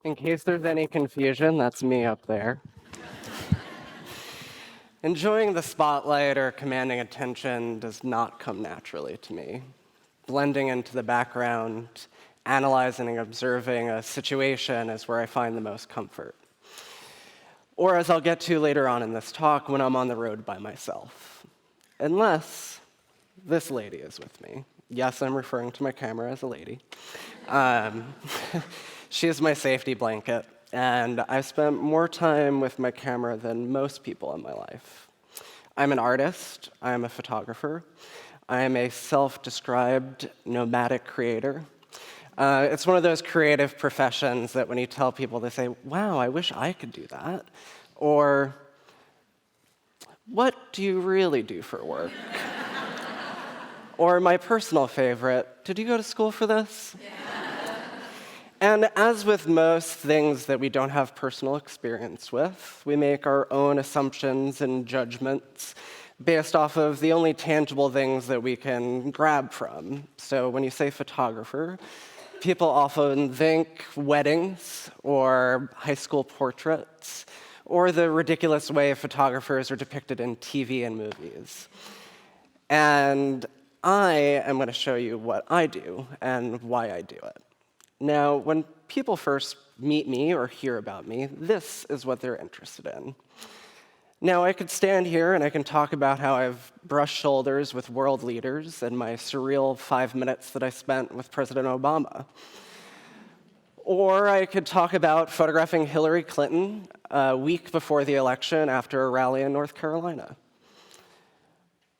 In case there's any confusion, that's me up there. Enjoying the spotlight or commanding attention does not come naturally to me. Blending into the background, analyzing and observing a situation is where I find the most comfort. Or, as I'll get to later on in this talk, when I'm on the road by myself. Unless this lady is with me. Yes, I'm referring to my camera as a lady. She is my safety blanket, and I've spent more time with my camera than most people in my life. I'm an artist, I'm a photographer, I am a self-described nomadic creator. It's one of those creative professions that when you tell people, they say, wow, I wish I could do that. Or, what do you really do for work? Or my personal favorite, did you go to school for this? And as with most things that we don't have personal experience with, we make our own assumptions and judgments based off of the only tangible things that we can grab from. So when you say photographer, people often think weddings or high school portraits or the ridiculous way photographers are depicted in TV and movies. And I am going to show you what I do and why I do it. Now, when people first meet me or hear about me, this is what they're interested in. Now, I could stand here and I can talk about how I've brushed shoulders with world leaders and my surreal 5 minutes that I spent with President Obama. Or I could talk about photographing Hillary Clinton a week before the election after a rally in North Carolina.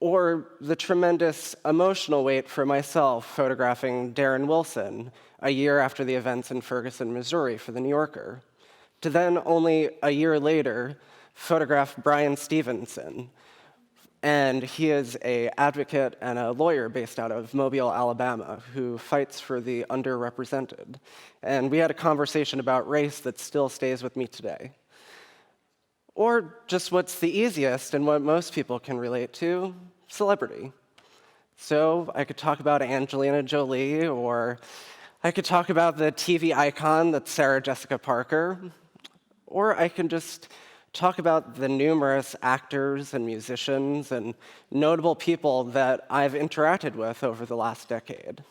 Or the tremendous emotional weight for myself photographing Darren Wilson a year after the events in Ferguson, Missouri for The New Yorker, to then only a year later photograph Brian Stevenson. And he is an advocate and a lawyer based out of Mobile, Alabama, who fights for the underrepresented. And we had a conversation about race that still stays with me today. Or just what's the easiest and what most people can relate to, celebrity. So I could talk about Angelina Jolie, or I could talk about the TV icon that's Sarah Jessica Parker, or I can just talk about the numerous actors and musicians and notable people that I've interacted with over the last decade.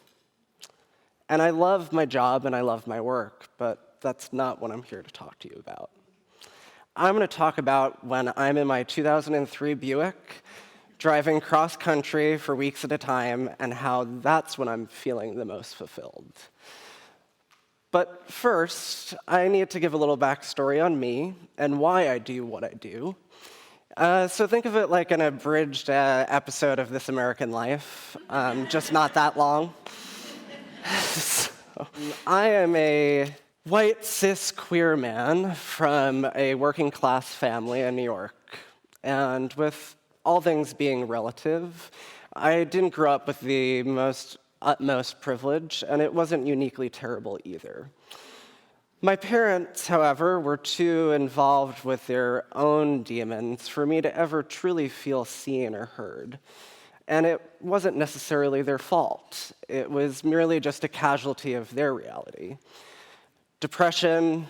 And I love my job and I love my work, but that's not what I'm here to talk to you about. I'm going to talk about when I'm in my 2003 Buick, driving cross-country for weeks at a time, and how that's when I'm feeling the most fulfilled. But first, I need to give a little backstory on me and why I do what I do. So think of it like an abridged episode of This American Life, just not that long. So, I am a white, cis, queer man from a working-class family in New York. And with all things being relative, I didn't grow up with the utmost privilege, and it wasn't uniquely terrible either. My parents, however, were too involved with their own demons for me to ever truly feel seen or heard. And it wasn't necessarily their fault. It was merely just a casualty of their reality. Depression,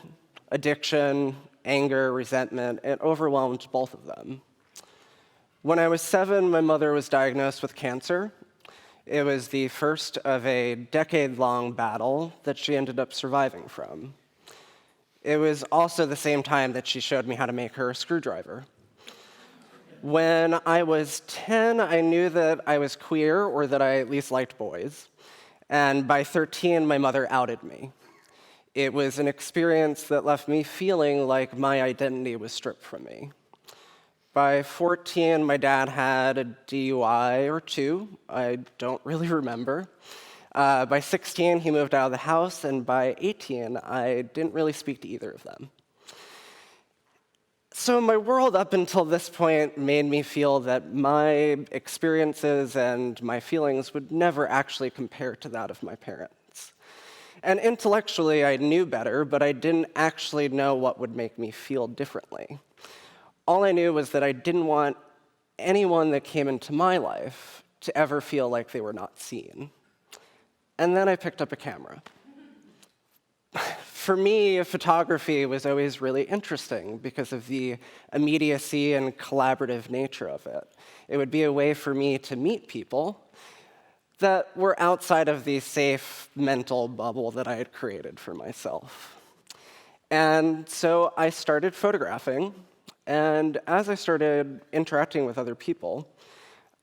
addiction, anger, resentment, it overwhelmed both of them. When I was 7, my mother was diagnosed with cancer. It was the first of a decade-long battle that she ended up surviving from. It was also the same time that she showed me how to make her a screwdriver. When I was 10, I knew that I was queer, or that I at least liked boys. And by 13, my mother outed me. It was an experience that left me feeling like my identity was stripped from me. By 14, my dad had a DUI or 2. I don't really remember. By 16, he moved out of the house, and by 18, I didn't really speak to either of them. So my world up until this point made me feel that my experiences and my feelings would never actually compare to that of my parents. And intellectually, I knew better, but I didn't actually know what would make me feel differently. All I knew was that I didn't want anyone that came into my life to ever feel like they were not seen. And then I picked up a camera. For me, photography was always really interesting because of the immediacy and collaborative nature of it. It would be a way for me to meet people that were outside of the safe mental bubble that I had created for myself. And so I started photographing, and as I started interacting with other people,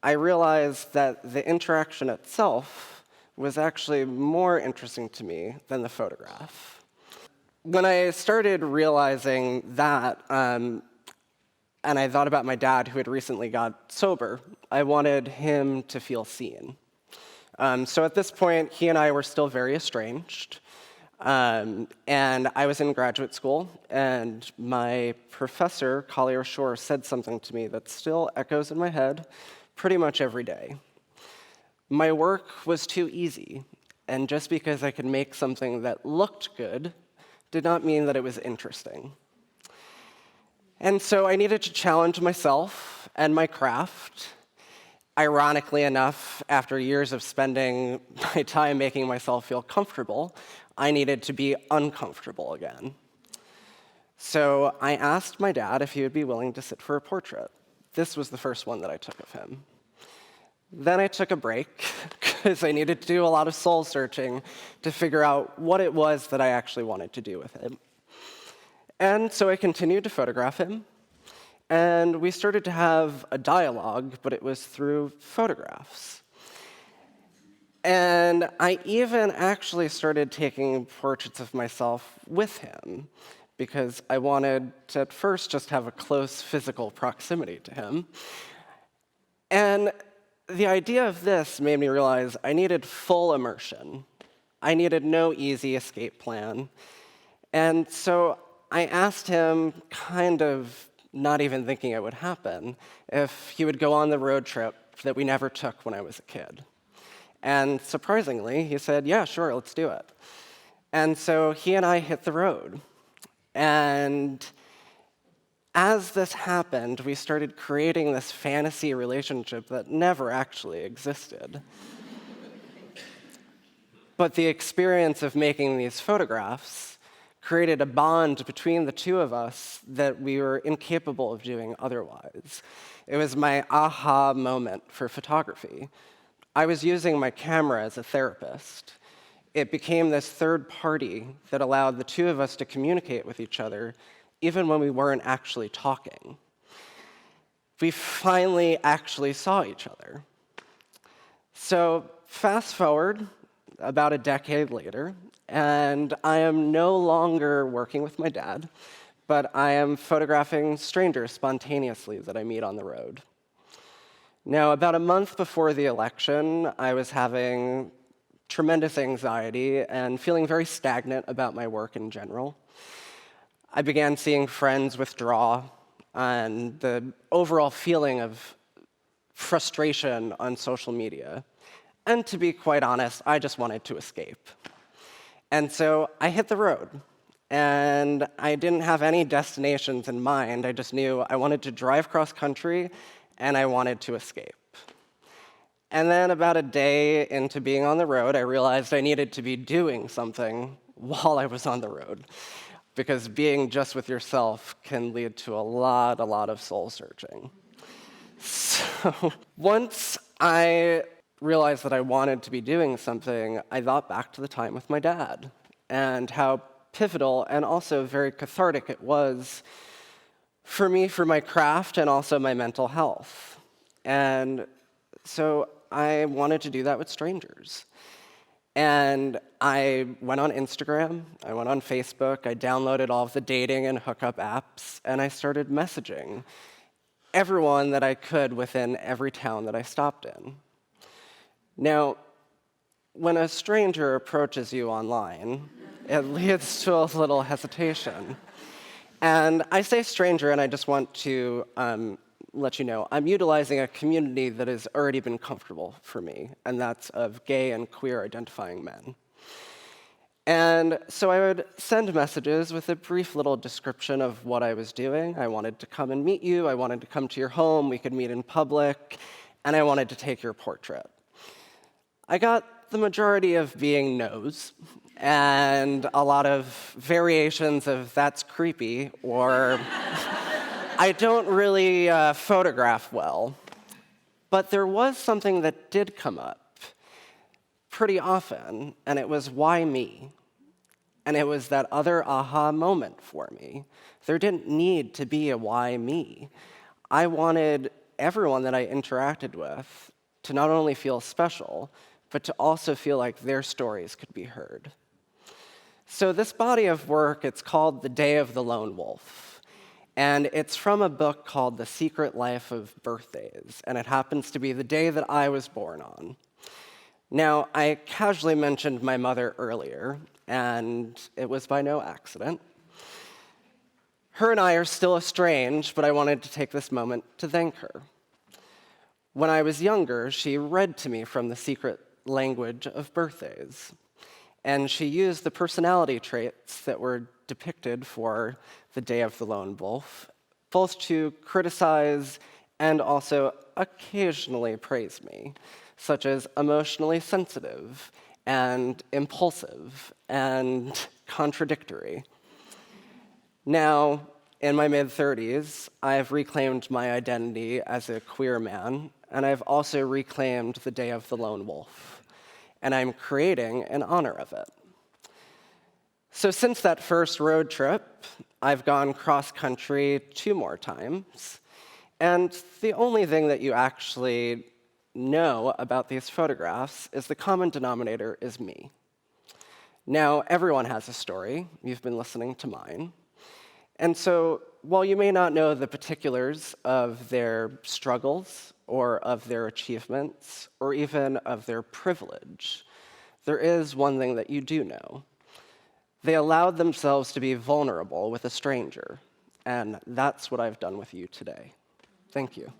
I realized that the interaction itself was actually more interesting to me than the photograph. When I started realizing that, and I thought about my dad, who had recently got sober, I wanted him to feel seen. So at this point, he and I were still very estranged. And I was in graduate school, and my professor, Collier Shore, said something to me that still echoes in my head pretty much every day. My work was too easy, and just because I could make something that looked good did not mean that it was interesting. And so I needed to challenge myself and my craft. Ironically enough, after years of spending my time making myself feel comfortable, I needed to be uncomfortable again. So I asked my dad if he would be willing to sit for a portrait. This was the first one that I took of him. Then I took a break, because I needed to do a lot of soul searching to figure out what it was that I actually wanted to do with him. And so I continued to photograph him, and we started to have a dialogue, but it was through photographs. And I even actually started taking portraits of myself with him, because I wanted to at first just have a close physical proximity to him. And the idea of this made me realize I needed full immersion. I needed no easy escape plan. And so I asked him, kind of not even thinking it would happen, if he would go on the road trip that we never took when I was a kid. And surprisingly, he said, yeah, sure, let's do it. And so he and I hit the road. And as this happened, we started creating this fantasy relationship that never actually existed. But the experience of making these photographs created a bond between the two of us that we were incapable of doing otherwise. It was my aha moment for photography. I was using my camera as a therapist. It became this third party that allowed the two of us to communicate with each other even when we weren't actually talking. We finally actually saw each other. So fast forward about a decade later, and I am no longer working with my dad, but I am photographing strangers spontaneously that I meet on the road. Now, about a month before the election, I was having tremendous anxiety and feeling very stagnant about my work in general. I began seeing friends withdraw, and the overall feeling of frustration on social media. And to be quite honest, I just wanted to escape. And so I hit the road, and I didn't have any destinations in mind. I just knew I wanted to drive cross country, and I wanted to escape. And then about a day into being on the road, I realized I needed to be doing something while I was on the road, because being just with yourself can lead to a lot of soul searching. So once I realized that I wanted to be doing something, I thought back to the time with my dad and how pivotal and also very cathartic it was for me, for my craft and also my mental health. And so I wanted to do that with strangers. And I went on Instagram, I went on Facebook, I downloaded all of the dating and hookup apps, and I started messaging everyone that I could within every town that I stopped in. Now, when a stranger approaches you online, it leads to a little hesitation. And I say stranger, and I just want to let you know, I'm utilizing a community that has already been comfortable for me, and that's of gay and queer identifying men. And so I would send messages with a brief little description of what I was doing. I wanted to come and meet you, I wanted to come to your home, we could meet in public, and I wanted to take your portrait. I got the majority of being no's, and a lot of variations of "that's creepy" or "I don't really photograph well." But there was something that did come up pretty often, and it was, why me? And it was that other aha moment for me. There didn't need to be a why me. I wanted everyone that I interacted with to not only feel special, but to also feel like their stories could be heard. So this body of work, it's called The Day of the Lone Wolf. And it's from a book called The Secret Life of Birthdays. And it happens to be the day that I was born on. Now, I casually mentioned my mother earlier, and it was by no accident. Her and I are still estranged, but I wanted to take this moment to thank her. When I was younger, she read to me from the secret language of birthdays, and she used the personality traits that were depicted for the Day of the Lone Wolf, both to criticize and also occasionally praise me, such as emotionally sensitive and impulsive and contradictory. Now, in my mid-30s, I've reclaimed my identity as a queer man, and I've also reclaimed the Day of the Lone Wolf, and I'm creating in honor of it. So since that first road trip, I've gone cross-country 2 more times, and the only thing that you actually know about these photographs is the common denominator is me. Now, everyone has a story. You've been listening to mine. And so, while you may not know the particulars of their struggles or of their achievements or even of their privilege, there is one thing that you do know. They allowed themselves to be vulnerable with a stranger, and that's what I've done with you today. Thank you.